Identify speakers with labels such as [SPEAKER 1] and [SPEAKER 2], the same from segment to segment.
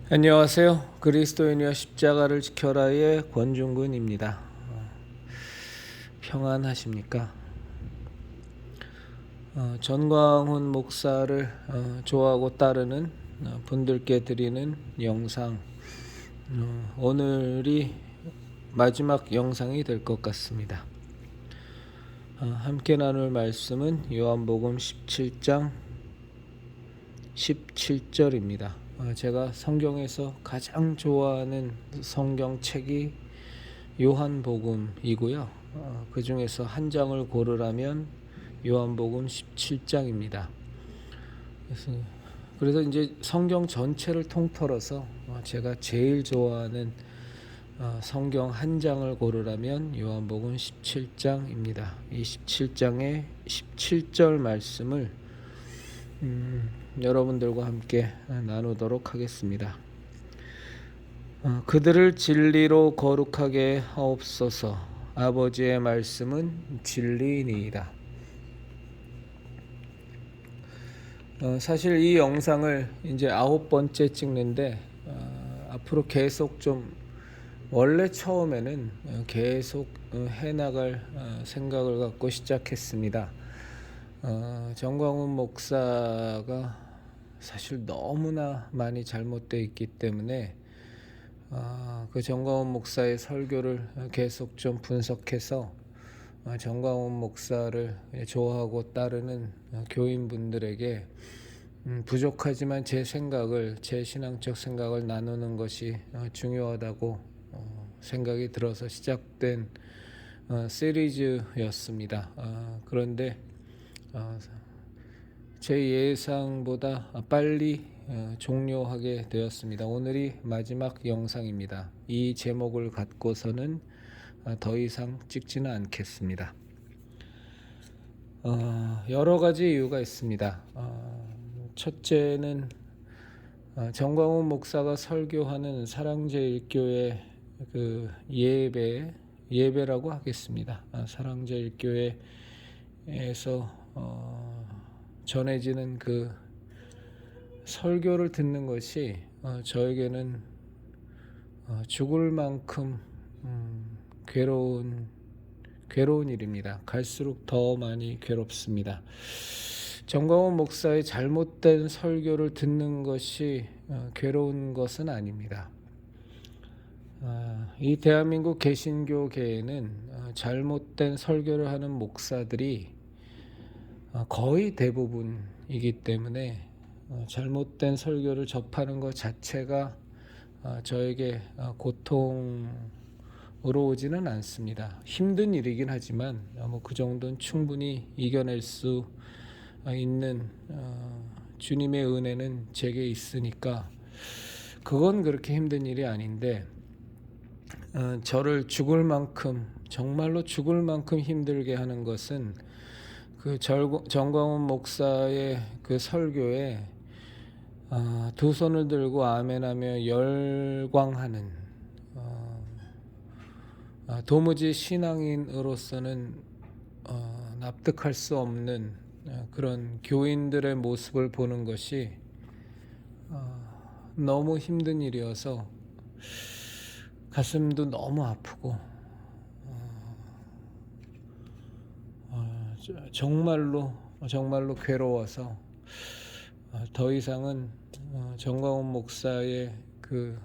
[SPEAKER 1] 안녕하세요. 그리스도인이여 십자가를 지켜라의 권중근입니다. 평안하십니까? 전광훈 목사를 좋아하고 따르는 분들께 드리는 영상, 오늘이 마지막 영상이 될 것 같습니다. 함께 나눌 말씀은 요한복음 17장 17절입니다. 제가 성경에서 가장 좋아하는 성경책이 요한복음이고요. 그 중에서 한 장을 고르라면 요한복음 17장입니다. 그래서 이제 성경 전체를 통틀어서 제가 제일 좋아하는 성경 한 장을 고르라면 요한복음 17장입니다. 이 17장의 17절 말씀을 여러분들과 함께 나누도록 하겠습니다. 그들을 진리로 거룩하게 하옵소서. 아버지의 말씀은 진리니이다. 사실 이 영상을 이제 9번째 찍는데 앞으로 계속 좀 원래 처음에는 계속 해나갈 생각을 갖고 시작했습니다. 정광훈 목사가 사실 너무나 많이 잘못되어 있기 때문에 그 정광훈 목사의 설교를 계속 좀 분석해서 정광훈 목사를 좋아하고 따르는 교인분들에게 부족하지만 제 신앙적 생각을 나누는 것이 중요하다고 생각이 들어서 시작된 시리즈였습니다. 그런데 제 예상보다 빨리 종료하게 되었습니다. 오늘이 마지막 영상입니다. 이 제목을 갖고서는 더 이상 찍지는 않겠습니다. 여러 가지 이유가 있습니다. 첫째는 정광훈 목사가 설교하는 사랑제일교회 그 예배라고 하겠습니다. 사랑제일교회에서 전해지는 그 설교를 듣는 것이 저에게는 죽을 만큼 괴로운 일입니다. 갈수록 더 많이 괴롭습니다. 정광훈 목사의 잘못된 설교를 듣는 것이 괴로운 것은 아닙니다. 이 대한민국 개신교계에는 잘못된 설교를 하는 목사들이 거의 대부분이기 때문에 잘못된 설교를 접하는 것 자체가 저에게 고통으로 오지는 않습니다. 힘든 일이긴 하지만 그 정도는 충분히 이겨낼 수 있는 주님의 은혜는 제게 있으니까 그건 그렇게 힘든 일이 아닌데 저를 죽을 만큼 정말로 죽을 만큼 힘들게 하는 것은 그 정광훈 목사의 그 설교에 두 손을 들고 아멘하며 열광하는 도무지 신앙인으로서는 납득할 수 없는 그런 교인들의 모습을 보는 것이 너무 힘든 일이어서 가슴도 너무 아프고 정말로 괴로워서 더 이상은 정광훈 목사의 그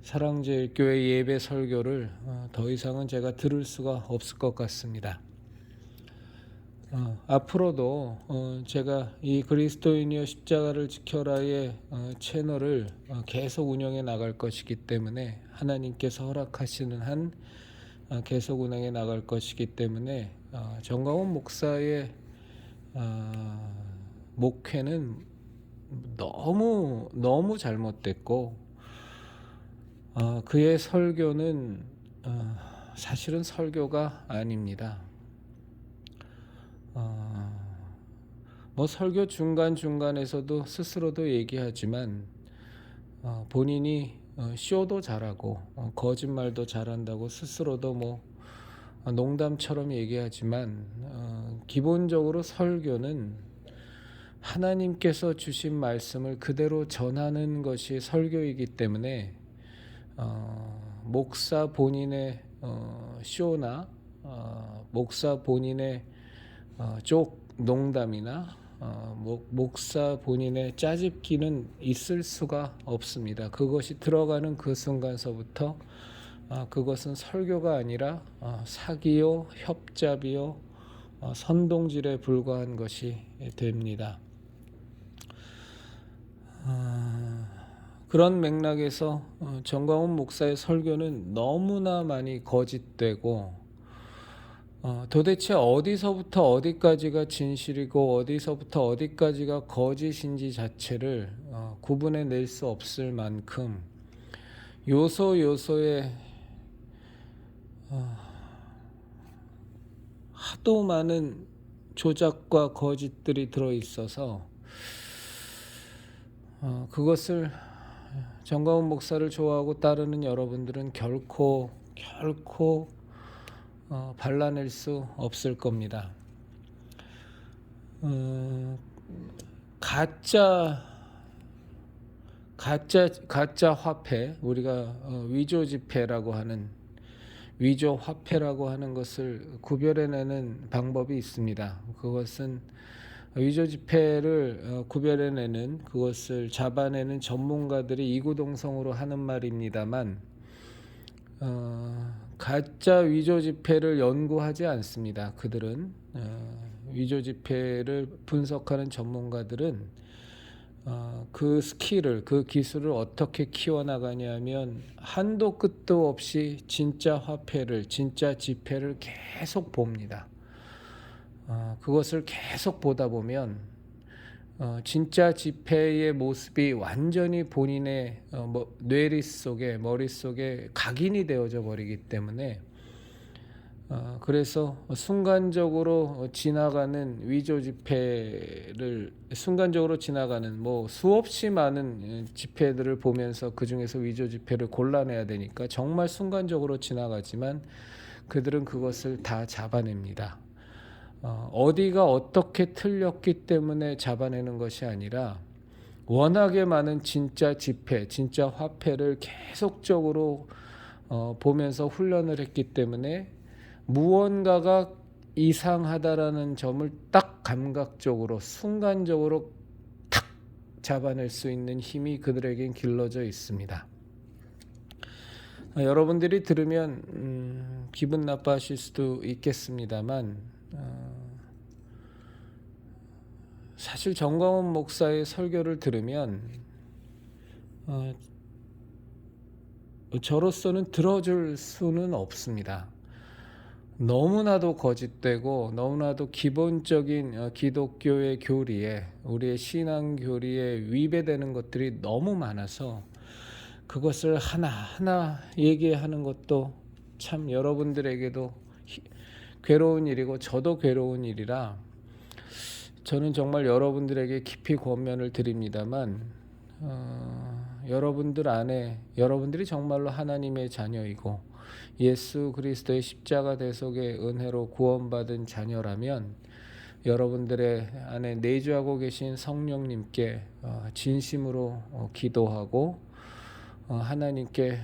[SPEAKER 1] 사랑제일교회 예배 설교를 더 이상은 제가 들을 수가 없을 것 같습니다. 앞으로도 제가 이 그리스도인이여 십자가를 지켜라의 채널을 계속 운영해 나갈 것이기 때문에 하나님께서 허락하시는 한 계속 운영해 나갈 것이기 때문에 정광훈 목사의 목회는 너무 잘못됐고 그의 설교는 사실은 설교가 아닙니다. 설교 중간중간에서도 스스로도 얘기하지만 본인이 쇼도 잘하고 거짓말도 잘한다고 스스로도 농담처럼 얘기하지만 기본적으로 설교는 하나님께서 주신 말씀을 그대로 전하는 것이 설교이기 때문에 목사 본인의 쇼나 목사 본인의 쪽 농담이나 목사 본인의 짜집기는 있을 수가 없습니다. 그것이 들어가는 그 순간서부터 그것은 설교가 아니라 사기요, 협잡이요, 선동질에 불과한 것이 됩니다. 그런 맥락에서 정광훈 목사의 설교는 너무나 많이 거짓되고 도대체 어디서부터 어디까지가 진실이고 어디서부터 어디까지가 거짓인지 자체를 구분해낼 수 없을 만큼 요소요소에 하도 많은 조작과 거짓들이 들어있어서 그것을 정광훈 목사를 좋아하고 따르는 여러분들은 결코 발라낼 수 없을 겁니다. 가짜 화폐, 우리가 위조 지폐라고 하는 위조 화폐라고 하는 것을 구별해내는 방법이 있습니다. 그것은 위조 지폐를 구별해내는, 그것을 잡아내는 전문가들이 이구동성으로 하는 말입니다만 가짜 위조 지폐를 연구하지 않습니다. 그들은 위조 지폐를 분석하는 전문가들은 그 스킬을, 그 기술을 어떻게 키워나가냐면 한도 끝도 없이 진짜 화폐를, 진짜 지폐를 계속 봅니다. 그것을 계속 보다 보면 진짜 지폐의 모습이 완전히 본인의 머릿속에 각인이 되어져 버리기 때문에 그래서 순간적으로 지나가는 위조 지폐를 순간적으로 지나가는 수없이 많은 지폐들을 보면서 그 중에서 위조 지폐를 골라내야 되니까 정말 순간적으로 지나가지만 그들은 그것을 다 잡아냅니다. 어디가 어떻게 틀렸기 때문에 잡아내는 것이 아니라 워낙에 많은 진짜 지폐, 진짜 화폐를 계속적으로 보면서 훈련을 했기 때문에 무언가가 이상하다라는 점을 딱 감각적으로 순간적으로 탁 잡아낼 수 있는 힘이 그들에겐 길러져 있습니다. 여러분들이 들으면 기분 나빠하실 수도 있겠습니다만 사실 정광훈 목사의 설교를 들으면 저로서는 들어줄 수는 없습니다. 너무나도 거짓되고 너무나도 기본적인 기독교의 교리에, 우리의 신앙 교리에 위배되는 것들이 너무 많아서 그것을 하나하나 얘기하는 것도 참 여러분들에게도 괴로운 일이고 저도 괴로운 일이라 저는 정말 여러분들에게 깊이 권면을 드립니다만 여러분들 안에, 여러분들이 정말로 하나님의 자녀이고 예수 그리스도의 십자가 대속의 은혜로 구원받은 자녀라면 여러분들의 안에 내주하고 계신 성령님께 진심으로 기도하고 하나님께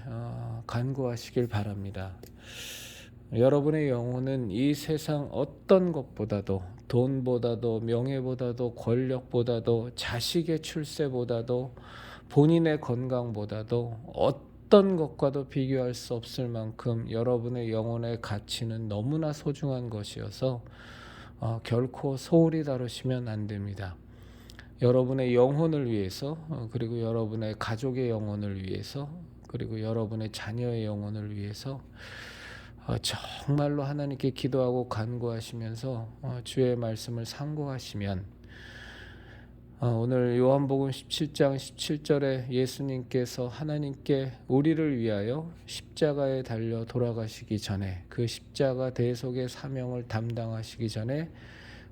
[SPEAKER 1] 간구하시길 바랍니다. 여러분의 영혼은 이 세상 어떤 것보다도, 돈보다도, 명예보다도, 권력보다도, 자식의 출세보다도, 본인의 건강보다도 어떤 것과도 비교할 수 없을 만큼 여러분의 영혼의 가치는 너무나 소중한 것이어서 결코 소홀히 다루시면 안 됩니다. 여러분의 영혼을 위해서, 그리고 여러분의 가족의 영혼을 위해서, 그리고 여러분의 자녀의 영혼을 위해서 정말로 하나님께 기도하고 간구하시면서 주의 말씀을 상고하시면 오늘 요한복음 17장 17절에 예수님께서 하나님께 우리를 위하여 십자가에 달려 돌아가시기 전에, 그 십자가 대속의 사명을 담당하시기 전에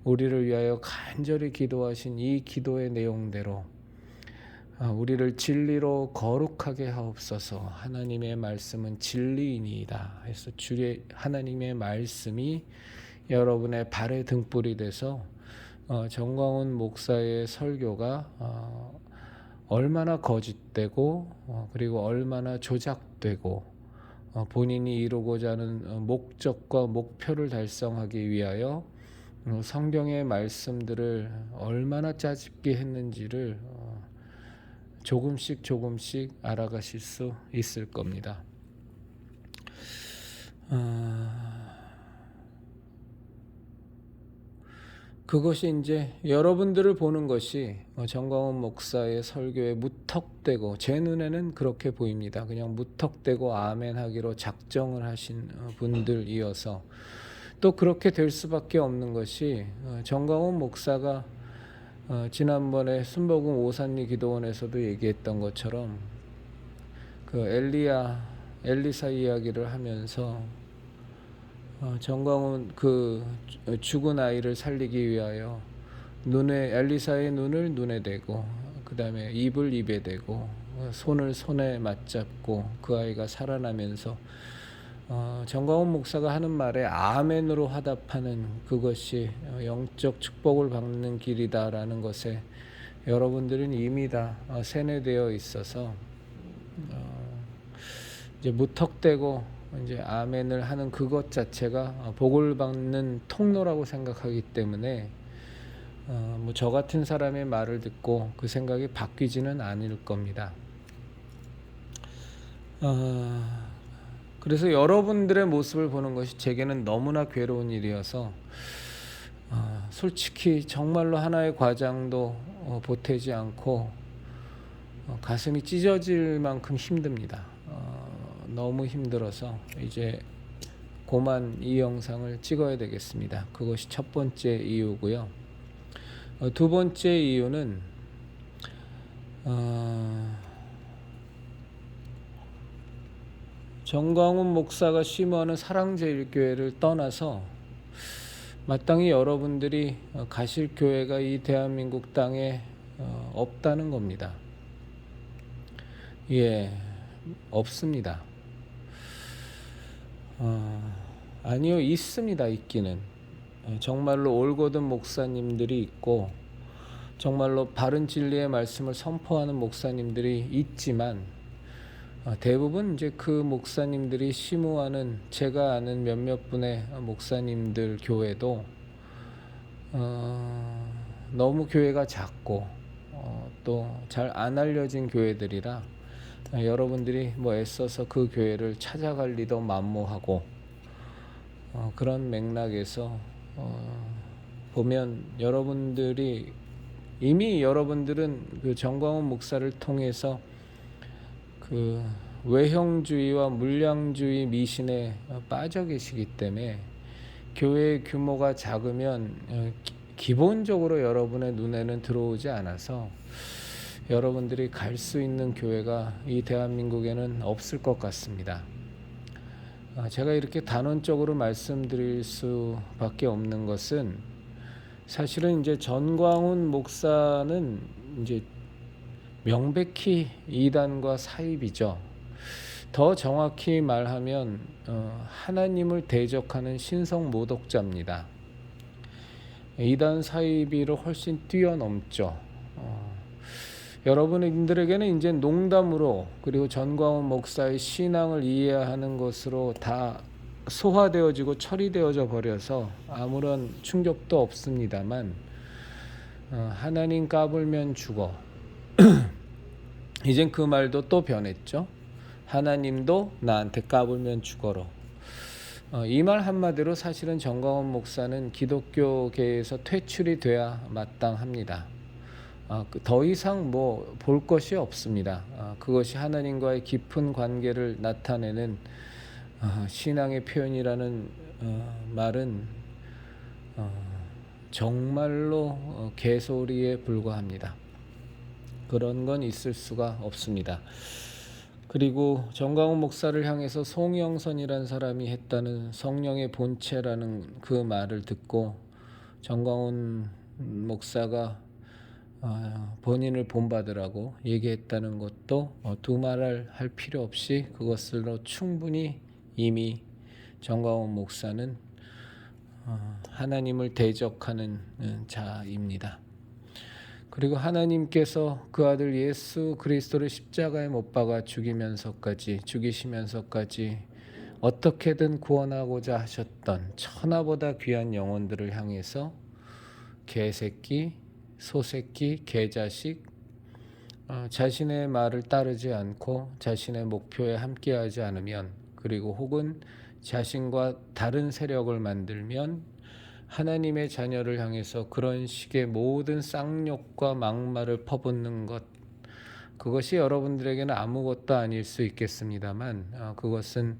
[SPEAKER 1] 우리를 위하여 간절히 기도하신 이 기도의 내용대로 우리를 진리로 거룩하게 하옵소서. 하나님의 말씀은 진리이니이다 해서 주의 하나님의 말씀이 여러분의 발의 등불이 돼서 정광훈 목사의 설교가 얼마나 거짓되고 그리고 얼마나 조작되고 본인이 이루고자 하는 목적과 목표를 달성하기 위하여 성경의 말씀들을 얼마나 짜집게 했는지를 조금씩 알아가실 수 있을 겁니다. 그것이 이제 여러분들을 보는 것이 정광훈 목사의 설교에 무턱대고, 제 눈에는 그렇게 보입니다. 그냥 무턱대고 아멘 하기로 작정을 하신 분들이어서 또 그렇게 될 수밖에 없는 것이 정광훈 목사가 지난번에 순복음 오산리 기도원에서도 얘기했던 것처럼 그 엘리사 이야기를 하면서 정광훈 그 죽은 아이를 살리기 위하여 엘리사의 눈을 눈에 대고 그 다음에 입을 입에 대고 손을 손에 맞잡고 그 아이가 살아나면서 정광훈 목사가 하는 말에 아멘으로 화답하는 그것이 영적 축복을 받는 길이다라는 것에 여러분들은 이미 다 세뇌되어 있어서 이제 무턱대고 이제 아멘을 하는 그것 자체가 복을 받는 통로라고 생각하기 때문에 뭐 저 같은 사람의 말을 듣고 그 생각이 바뀌지는 않을 겁니다. 그래서 여러분들의 모습을 보는 것이 제게는 너무나 괴로운 일이어서 솔직히 정말로 하나의 과장도 보태지 않고 가슴이 찢어질 만큼 힘듭니다. 너무 힘들어서 이제 그만 이 영상을 찍어야 되겠습니다. 그것이 첫 번째 이유고요. 두 번째 이유는 정광훈 목사가 심어하는 사랑제일교회를 떠나서 마땅히 여러분들이 가실 교회가 이 대한민국 땅에 없다는 겁니다. 예, 없습니다. 아니요, 있습니다. 있기는 정말로 올곧은 목사님들이 있고 정말로 바른 진리의 말씀을 선포하는 목사님들이 있지만 대부분 이제 그 목사님들이 심우하는 제가 아는 몇몇 분의 목사님들 교회도 너무 교회가 작고 또 잘 안 알려진 교회들이라 여러분들이 뭐 애써서 그 교회를 찾아갈 리도 만무하고 그런 맥락에서 보면 이미 여러분들은 그 정광훈 목사를 통해서 그 외형주의와 물량주의 미신에 빠져 계시기 때문에 교회의 규모가 작으면 기본적으로 여러분의 눈에는 들어오지 않아서 여러분들이 갈 수 있는 교회가 이 대한민국에는 없을 것 같습니다. 제가 이렇게 단언적으로 말씀드릴 수밖에 없는 것은 사실은 이제 정광훈 목사는 이제 명백히 이단과 사입이죠. 더 정확히 말하면 하나님을 대적하는 신성 모독자입니다. 이단 사입이를 훨씬 뛰어넘죠. 여러분들에게는 이제 농담으로 그리고 정광훈 목사의 신앙을 이해하는 것으로 다 소화되어지고 처리되어져 버려서 아무런 충격도 없습니다만 하나님 까불면 죽어. 이젠 그 말도 또 변했죠. 하나님도 나한테 까불면 죽어라. 이 말 한마디로 사실은 정광훈 목사는 기독교계에서 퇴출이 돼야 마땅합니다. 더 이상 뭐 볼 것이 없습니다. 그것이 하나님과의 깊은 관계를 나타내는 신앙의 표현이라는 말은 정말로 개소리에 불과합니다. 그런 건 있을 수가 없습니다. 그리고 정광훈 목사를 향해서 송영선이라는 사람이 했다는 성령의 본체라는 그 말을 듣고 정광훈 목사가 본인을 본받으라고 얘기했다는 것도 두말을 할 필요 없이 그것으로 충분히 이미 정광훈 목사는 하나님을 대적하는 자입니다. 그리고 하나님께서 그 아들 예수 그리스도를 십자가에 못 박아 죽이시면서까지 어떻게든 구원하고자 하셨던 천하보다 귀한 영혼들을 향해서 개새끼, 소새끼, 개자식, 자신의 말을 따르지 않고 자신의 목표에 함께하지 않으면, 그리고 혹은 자신과 다른 세력을 만들면 하나님의 자녀를 향해서 그런 식의 모든 쌍욕과 막말을 퍼붓는 것, 그것이 여러분들에게는 아무것도 아닐 수 있겠습니다만 그것은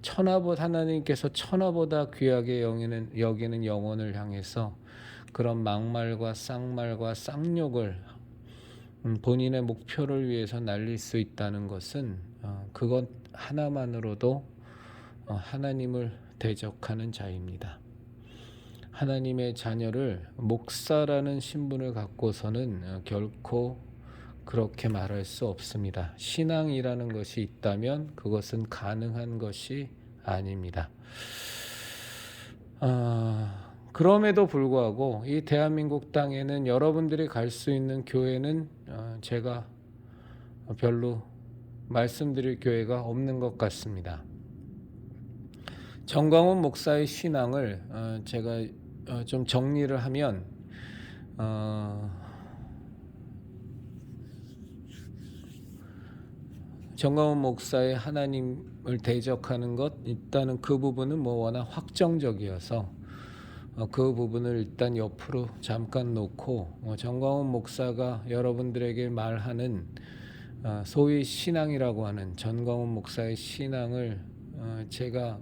[SPEAKER 1] 하나님께서 천하보다 귀하게 여기는 영혼을 향해서 그런 막말과 쌍말과 쌍욕을 본인의 목표를 위해서 날릴 수 있다는 것은 그것 하나만으로도 하나님을 대적하는 자입니다. 하나님의 자녀를 목사라는 신분을 갖고서는 결코 그렇게 말할 수 없습니다. 신앙이라는 것이 있다면 그것은 가능한 것이 아닙니다. 그럼에도 불구하고 이 대한민국 땅에는 여러분들이 갈 수 있는 교회는 제가 별로 말씀드릴 교회가 없는 것 같습니다. 정광훈 목사의 신앙을 제가 좀 정리를 하면 정광훈 목사의 하나님을 대적하는 것, 일단은 그 부분은 워낙 확정적이어서 그 부분을 일단 옆으로 잠깐 놓고 정광훈 목사가 여러분들에게 말하는 소위 신앙이라고 하는 정광훈 목사의 신앙을 제가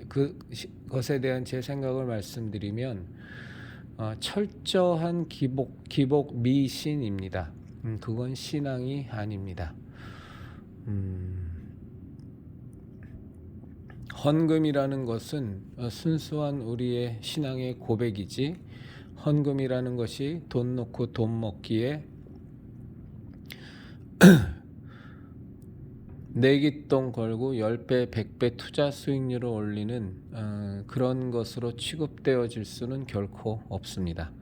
[SPEAKER 1] 그것에 대한 제 생각을 말씀드리면 철저한 기복 미신입니다. 그건 신앙이 아닙니다. 헌금이라는 것은 순수한 우리의 신앙의 고백이지, 헌금이라는 것이 돈 놓고 돈 먹기에 내기돈 걸고 10배, 100배 투자 수익률을 올리는 그런 것으로 취급되어질 수는 결코 없습니다.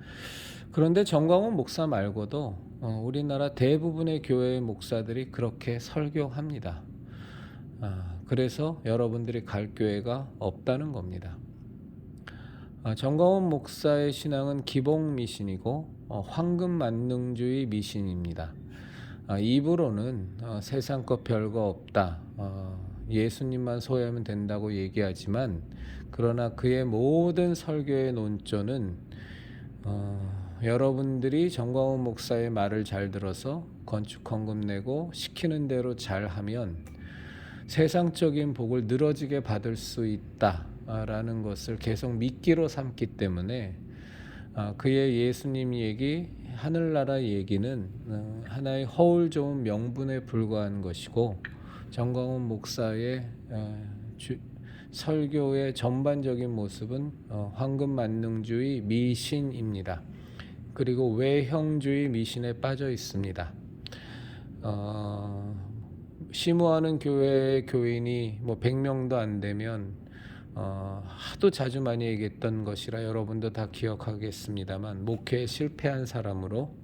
[SPEAKER 1] 그런데 정광훈 목사 말고도 우리나라 대부분의 교회의 목사들이 그렇게 설교합니다. 그래서 여러분들이 갈 교회가 없다는 겁니다. 정광훈 목사의 신앙은 기복 미신이고 황금 만능주의 미신입니다. 입으로는 세상 것 별거 없다, 예수님만 소유하면 된다고 얘기하지만, 그러나 그의 모든 설교의 논조는 여러분들이 정광훈 목사의 말을 잘 들어서 건축 헌금 내고 시키는 대로 잘하면 세상적인 복을 늘어지게 받을 수 있다라는 것을 계속 미끼로 삼기 때문에 그의 예수님 얘기, 하늘나라 얘기는 하나의 허울 좋은 명분에 불과한 것이고, 정광훈 목사의 설교의 전반적인 모습은 황금 만능주의 미신입니다. 그리고 외형주의 미신에 빠져 있습니다. 심호하는 교회의 교인이 100명도 안 되면 하도 자주 많이 얘기했던 것이라 여러분도 다 기억하겠습니다만, 목회에 실패한 사람으로,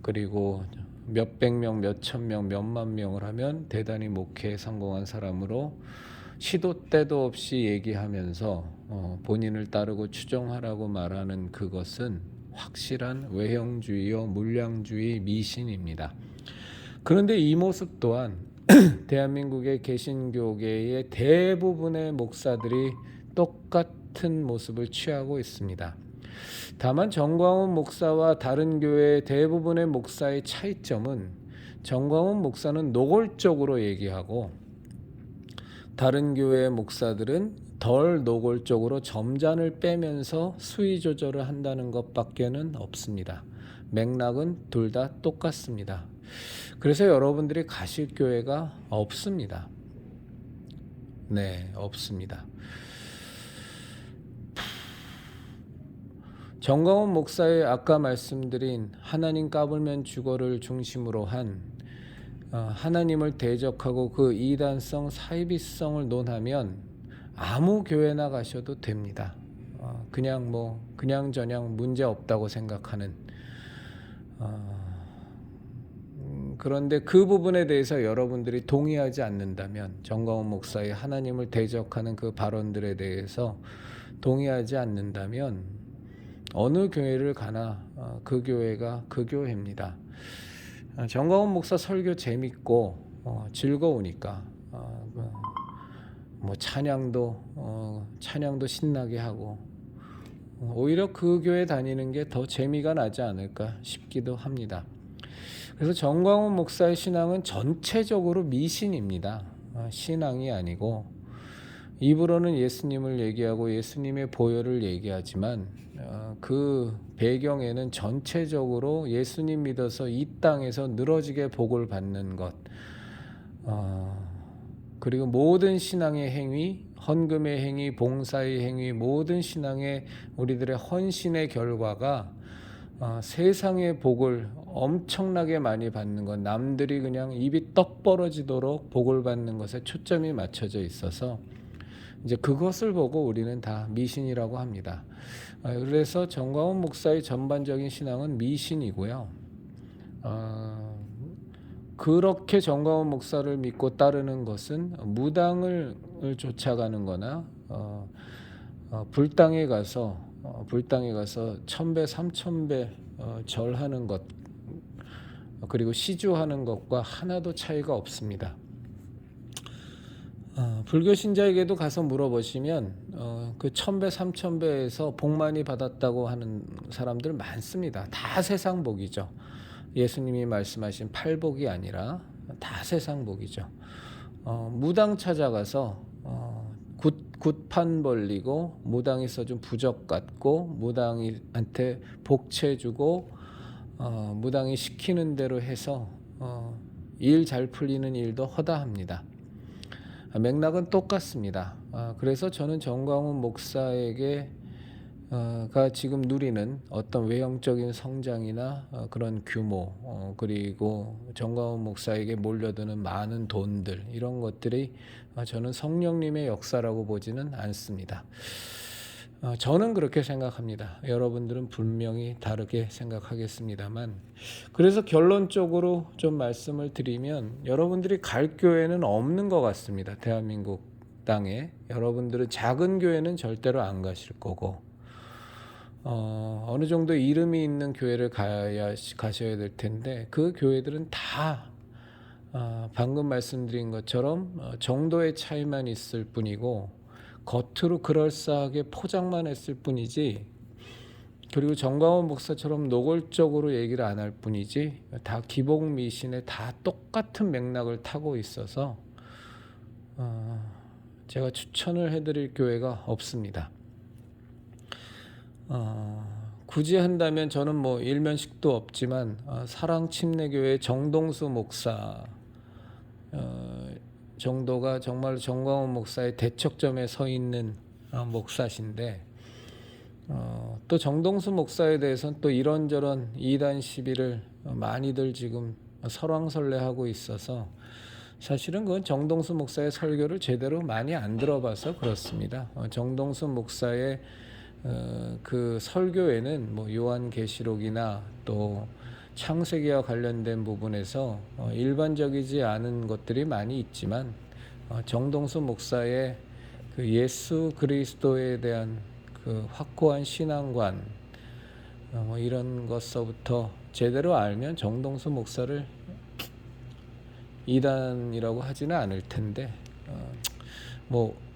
[SPEAKER 1] 그리고 몇백 명, 몇천 명, 몇만 명을 하면 대단히 목회에 성공한 사람으로 시도 때도 없이 얘기하면서 본인을 따르고 추종하라고 말하는 그것은 확실한 외형주의요 물량주의 미신입니다. 그런데 이 모습 또한 대한민국의 개신교계의 대부분의 목사들이 똑같은 모습을 취하고 있습니다. 다만 정광훈 목사와 다른 교회의 대부분의 목사의 차이점은, 정광훈 목사는 노골적으로 얘기하고 다른 교회의 목사들은 덜 노골적으로 점잔을 빼면서 수위 조절을 한다는 것밖에는 없습니다. 맥락은 둘 다 똑같습니다. 그래서 여러분들이 가실 교회가 없습니다. 네, 없습니다. 정광훈 목사의 아까 말씀드린 하나님 까불면 죽어를 중심으로 한 하나님을 대적하고 그 이단성 사이비성을 논하면 아무 교회나 가셔도 됩니다. 그냥 그냥저냥 문제 없다고 생각하는. 그런데 그 부분에 대해서 여러분들이 동의하지 않는다면, 정광훈 목사의 하나님을 대적하는 그 발언들에 대해서 동의하지 않는다면 어느 교회를 가나 그 교회가 그 교회입니다. 정광훈 목사 설교 재밌고 즐거우니까 찬양도 신나게 하고 오히려 그 교회 다니는 게 더 재미가 나지 않을까 싶기도 합니다. 그래서 정광훈 목사의 신앙은 전체적으로 미신입니다. 신앙이 아니고, 입으로는 예수님을 얘기하고 예수님의 보혈을 얘기하지만 그 배경에는 전체적으로 예수님 믿어서 이 땅에서 늘어지게 복을 받는 것, 그리고 모든 신앙의 행위, 헌금의 행위, 봉사의 행위, 모든 신앙의 우리들의 헌신의 결과가 세상의 복을 엄청나게 많이 받는 것, 남들이 그냥 입이 떡 벌어지도록 복을 받는 것에 초점이 맞춰져 있어서 이제 그것을 보고 우리는 다 미신이라고 합니다. 그래서 정광훈 목사의 전반적인 신앙은 미신이고요. 그렇게 정광훈 목사를 믿고 따르는 것은 무당을 쫓아가는 거나 불당에 가서 1000배 3000배 절하는 것, 그리고 시주하는 것과 하나도 차이가 없습니다. 불교 신자에게도 가서 물어보시면 그 1000배 3000배에서 복 많이 받았다고 하는 사람들 많습니다. 다 세상 복이죠. 예수님이 말씀하신 팔복이 아니라 다 세상 복이죠. 무당 찾아가서 굿판 벌리고, 무당이 써준 부적 갖고, 무당이한테 복채 주고, 무당이 시키는 대로 해서 일 잘 풀리는 일도 허다합니다. 맥락은 똑같습니다. 그래서 저는 정광훈 목사에게 가 지금 누리는 어떤 외형적인 성장이나 그런 규모, 그리고 정광훈 목사에게 몰려드는 많은 돈들, 이런 것들이 저는 성령님의 역사라고 보지는 않습니다. 저는 그렇게 생각합니다. 여러분들은 분명히 다르게 생각하겠습니다만, 그래서 결론적으로 좀 말씀을 드리면 여러분들이 갈 교회는 없는 것 같습니다. 대한민국 땅에 여러분들은 작은 교회는 절대로 안 가실 거고, 어느 정도 이름이 있는 교회를 가셔야 될 텐데, 그 교회들은 다 방금 말씀드린 것처럼 정도의 차이만 있을 뿐이고, 겉으로 그럴싸하게 포장만 했을 뿐이지, 그리고 정광훈 목사처럼 노골적으로 얘기를 안 할 뿐이지, 다 기복 미신에 다 똑같은 맥락을 타고 있어서 제가 추천을 해드릴 교회가 없습니다. 굳이 한다면 저는 일면식도 없지만 사랑침례교회 정동수 목사 정도가 정말 정광훈 목사의 대척점에 서 있는 목사신데, 또 정동수 목사에 대해서는 또 이런저런 이단 시비를 많이들 지금 설왕설래하고 있어서, 사실은 그건 정동수 목사의 설교를 제대로 많이 안 들어봐서 그렇습니다. 정동수 목사의 그 설교에는 요한계시록이나 또 창세기와 관련된 부분에서 일반적이지 않은 것들이 많이 있지만, 정동수 목사의 그 예수 그리스도에 대한 그 확고한 신앙관, 이런 것서부터 제대로 알면 정동수 목사를 이단이라고 하지는 않을 텐데,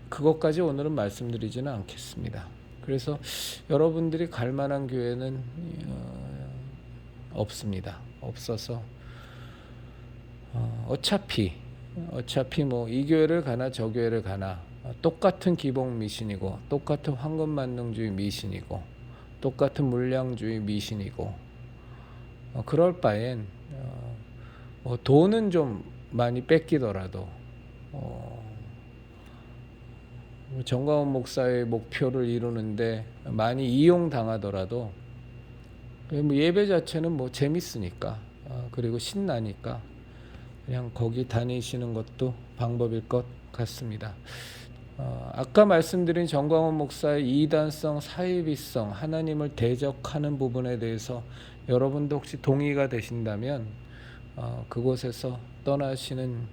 [SPEAKER 1] 그것까지 오늘은 말씀드리지는 않겠습니다. 그래서 여러분들이 갈 만한 교회는 없습니다. 없어서 어차피 이 교회를 가나 저 교회를 가나 똑같은 기복 미신이고, 똑같은 황금만능주의 미신이고, 똑같은 물량주의 미신이고, 그럴 바엔 돈은 좀 많이 뺏기더라도 정광훈 목사의 목표를 이루는데 많이 이용당하더라도, 예배 자체는 재밌으니까, 그리고 신나니까 그냥 거기 다니시는 것도 방법일 것 같습니다. 아까 말씀드린 정광훈 목사의 이단성, 사이비성, 하나님을 대적하는 부분에 대해서 여러분도 혹시 동의가 되신다면 그곳에서 떠나시는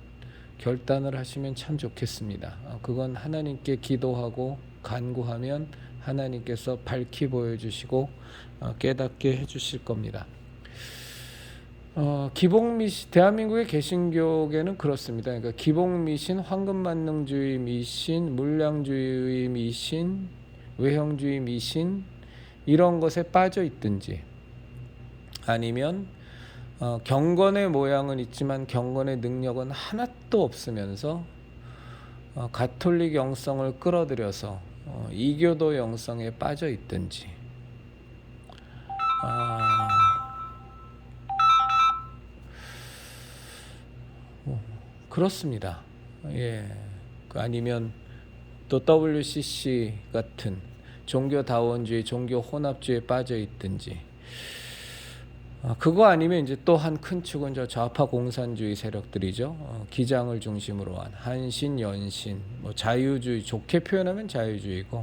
[SPEAKER 1] 결단을 하시면 참 좋겠습니다. 그건 하나님께 기도하고 간구하면 하나님께서 밝히 보여주시고 깨닫게 해주실 겁니다. 기복미신, 대한민국의 개신교계는 그렇습니다. 그러니까 기복미신, 황금만능주의 미신, 물량주의 미신, 외형주의 미신 이런 것에 빠져 있든지, 아니면 경건의 모양은 있지만 경건의 능력은 하나도 없으면서 가톨릭 영성을 끌어들여서 이교도 영성에 빠져 있든지, 그렇습니다. 예. 아니면 또 WCC 같은 종교다원주의, 종교 혼합주의에 빠져 있든지, 그거 아니면 이제 또 한 큰 축은 저 좌파 공산주의 세력들이죠. 기장을 중심으로 한 한신, 연신, 뭐 자유주의, 좋게 표현하면 자유주의고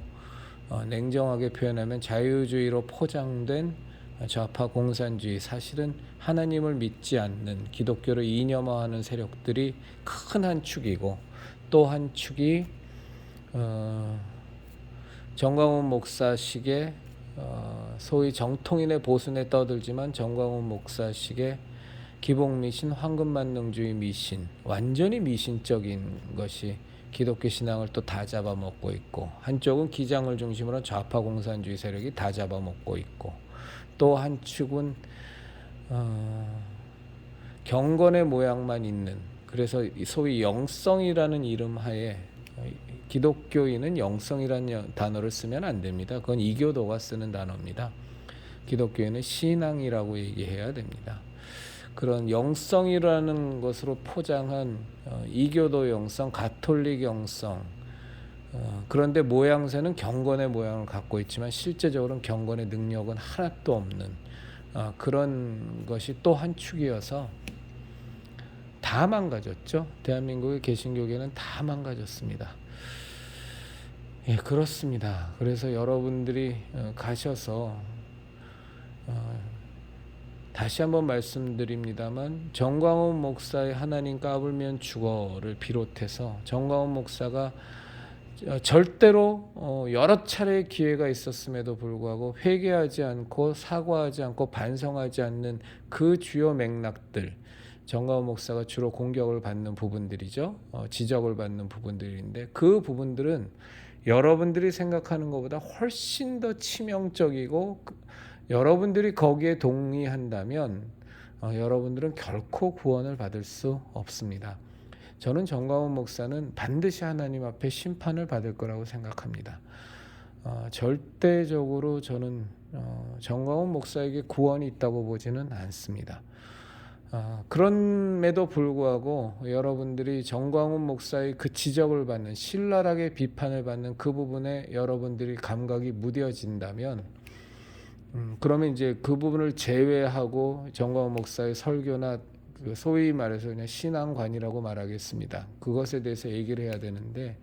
[SPEAKER 1] 냉정하게 표현하면 자유주의로 포장된 좌파 공산주의, 사실은 하나님을 믿지 않는 기독교를 이념화하는 세력들이 큰 한 축이고, 또 한 축이 정광훈 목사식의 소위 정통인의 보수에 떠들지만 정광훈 목사식의 기복미신, 황금만능주의 미신, 완전히 미신적인 것이 기독교 신앙을 또 다 잡아먹고 있고, 한쪽은 기장을 중심으로 한 좌파 공산주의 세력이 다 잡아먹고 있고, 또 한 축은 경건의 모양만 있는, 그래서 소위 영성이라는 이름 하에, 기독교인은 영성이라는 단어를 쓰면 안 됩니다. 그건 이교도가 쓰는 단어입니다. 기독교인은 신앙이라고 얘기해야 됩니다. 그런 영성이라는 것으로 포장한 이교도 영성, 가톨릭 영성, 그런데 모양새는 경건의 모양을 갖고 있지만 실제적으로는 경건의 능력은 하나도 없는 그런 것이 또 한 축이어서 다 망가졌죠. 대한민국의 개신교계는 다 망가졌습니다. 예, 그렇습니다. 그래서 여러분들이 가셔서 다시 한번 말씀드립니다만, 정광훈 목사의 하나님 까불면 죽어를 비롯해서 정광훈 목사가 절대로 여러 차례의 기회가 있었음에도 불구하고 회개하지 않고 사과하지 않고 반성하지 않는 그 주요 맥락들, 정광훈 목사가 주로 공격을 받는 부분들이죠. 지적을 받는 부분들인데, 그 부분들은 여러분들이 생각하는 것보다 훨씬 더 치명적이고, 여러분들이 거기에 동의한다면 여러분들은 결코 구원을 받을 수 없습니다. 저는 정광훈 목사는 반드시 하나님 앞에 심판을 받을 거라고 생각합니다. 절대적으로 저는 정광훈 목사에게 구원이 있다고 보지는 않습니다. 그럼에도 불구하고 여러분들이 정광훈 목사의 그 지적을 받는, 신랄하게 비판을 받는 그 부분에 여러분들이 감각이 무뎌진다면, 그러면 이제 그 부분을 제외하고 정광훈 목사의 설교나 소위 말해서 그냥 신앙관이라고 말하겠습니다. 그것에 대해서 얘기를 해야 되는데,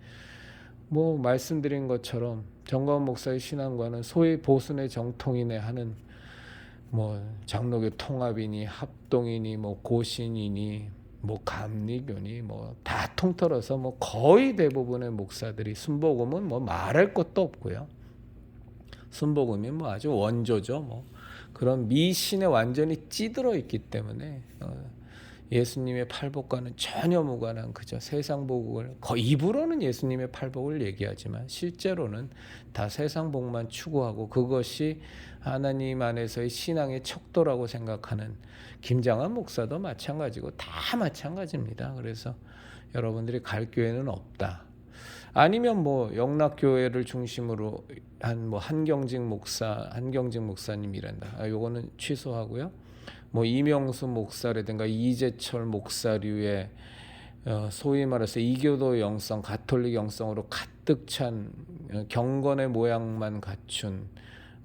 [SPEAKER 1] 뭐 말씀드린 것처럼 정광훈 목사의 신앙관은 소위 보수의 정통인에 하는 뭐 장로교 통합이니 합동이니 뭐 고신이니 뭐 감리교니 뭐 다 통틀어서 뭐 거의 대부분의 목사들이, 순복음은 뭐 말할 것도 없고요. 순복음이 뭐 아주 원조죠. 뭐 그런 미신에 완전히 찌들어 있기 때문에 예수님의 팔복과는 전혀 무관한 그저 세상 복을, 입으로는 예수님의 팔복을 얘기하지만 실제로는 다 세상 복만 추구하고 그것이 하나님 안에서의 신앙의 척도라고 생각하는 김장한 목사도 마찬가지고 다 마찬가지입니다. 그래서 여러분들이 갈 교회는 없다. 아니면 뭐 영락교회를 중심으로 한 뭐 한경직 목사님이란다. 요거는 취소하고요. 뭐 이명수 목사라든가 이재철 목사류의 소위 말해서 이교도 영성, 가톨릭 영성으로 가득 찬 경건의 모양만 갖춘,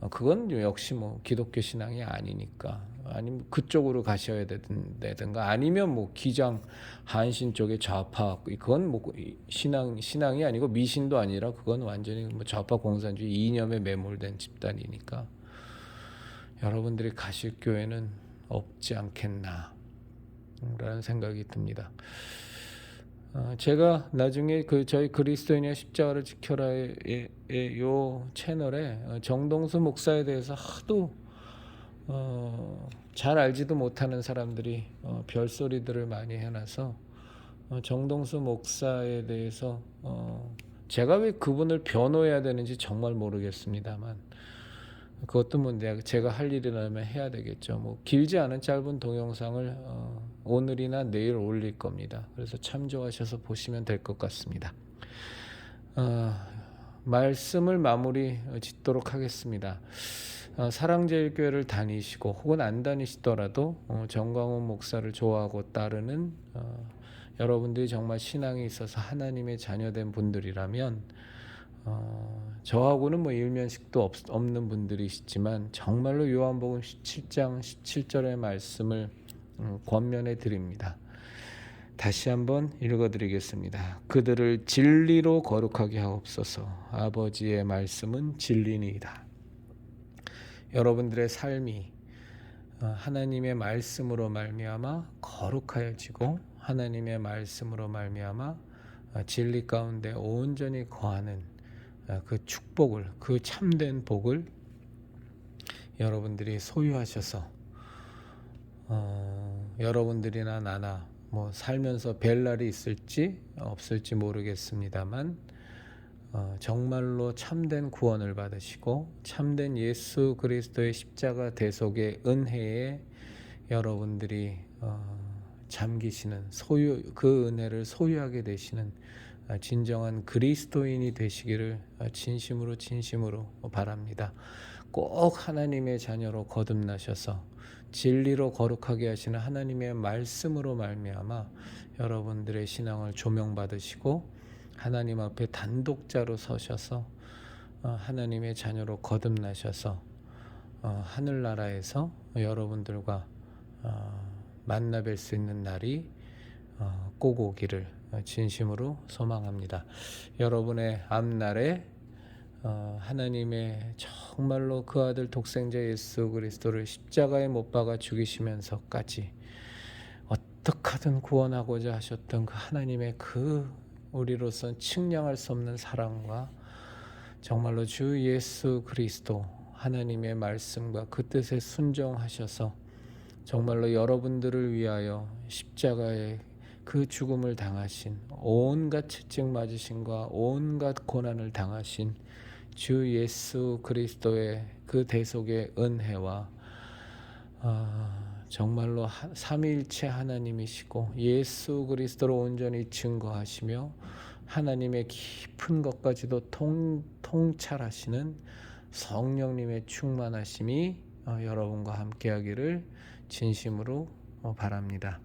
[SPEAKER 1] 그건 역시 뭐 기독교 신앙이 아니니까 아니면 그쪽으로 가셔야 되든가 아니면 뭐 기장 한신 쪽에 좌파 그건 뭐 신앙이 아니고 미신도 아니라 그건 완전히 뭐 좌파 공산주의 이념에 매몰된 집단이니까 여러분들이 가실 교회는 없지 않겠나 라는 생각이 듭니다. 제가 나중에 저희 그리스도인의 십자가를 지켜라의 요 채널에 정동수 목사에 대해서 하도 잘 알지도 못하는 사람들이 별소리들을 많이 해놔서 정동수 목사에 대해서 제가 왜 그분을 변호해야 되는지 정말 모르겠습니다만 그것도 뭐 제가 할 일이라면 해야 되겠죠. 뭐 길지 않은 짧은 동영상을 오늘이나 내일 올릴 겁니다. 그래서 참조하셔서 보시면 될 것 같습니다. 말씀을 마무리 짓도록 하겠습니다. 사랑제일교회를 다니시고 혹은 안 다니시더라도 정광훈 목사를 좋아하고 따르는 여러분들이 정말 신앙이 있어서 하나님의 자녀된 분들이라면 저하고는 뭐 일면식도 없는 분들이시지만 정말로 요한복음 17장 17절의 말씀을 권면해 드립니다. 다시 한번 읽어드리겠습니다. 그들을 진리로 거룩하게 하옵소서. 아버지의 말씀은 진리니이다. 여러분들의 삶이 하나님의 말씀으로 말미암아 거룩하여지고 하나님의 말씀으로 말미암아 진리 가운데 온전히 거하는 그 축복을, 그 참된 복을 여러분들이 소유하셔서 여러분들이나 나나 뭐 살면서 뵐 날이 있을지 없을지 모르겠습니다만 정말로 참된 구원을 받으시고 참된 예수 그리스도의 십자가 대속의 은혜에 여러분들이 잠기시는 그 은혜를 소유하게 되시는 진정한 그리스도인이 되시기를 진심으로 바랍니다. 꼭 하나님의 자녀로 거듭나셔서 진리로 거룩하게 하시는 하나님의 말씀으로 말미암아 여러분들의 신앙을 조명받으시고 하나님 앞에 단독자로 서셔서 하나님의 자녀로 거듭나셔서 하늘나라에서 여러분들과 만나 뵐 수 있는 날이 꼭 오기를 진심으로 소망합니다. 여러분의 앞날에 하나님의 정말로 그 아들 독생자 예수 그리스도를 십자가에 못 박아 죽이시면서까지 어떻게 하든 구원하고자 하셨던 그 하나님의 그 우리로서는 측량할 수 없는 사랑과 정말로 주 예수 그리스도 하나님의 말씀과 그 뜻에 순종하셔서 정말로 여러분들을 위하여 십자가에 그 죽음을 당하신 온갖 채찍 맞으심과 온갖 고난을 당하신 주 예수 그리스도의 그 대속의 은혜와 정말로 삼위일체 하나님이시고 예수 그리스도로 온전히 증거하시며 하나님의 깊은 것까지도 통찰하시는 성령님의 충만하심이 여러분과 함께하기를 진심으로 바랍니다.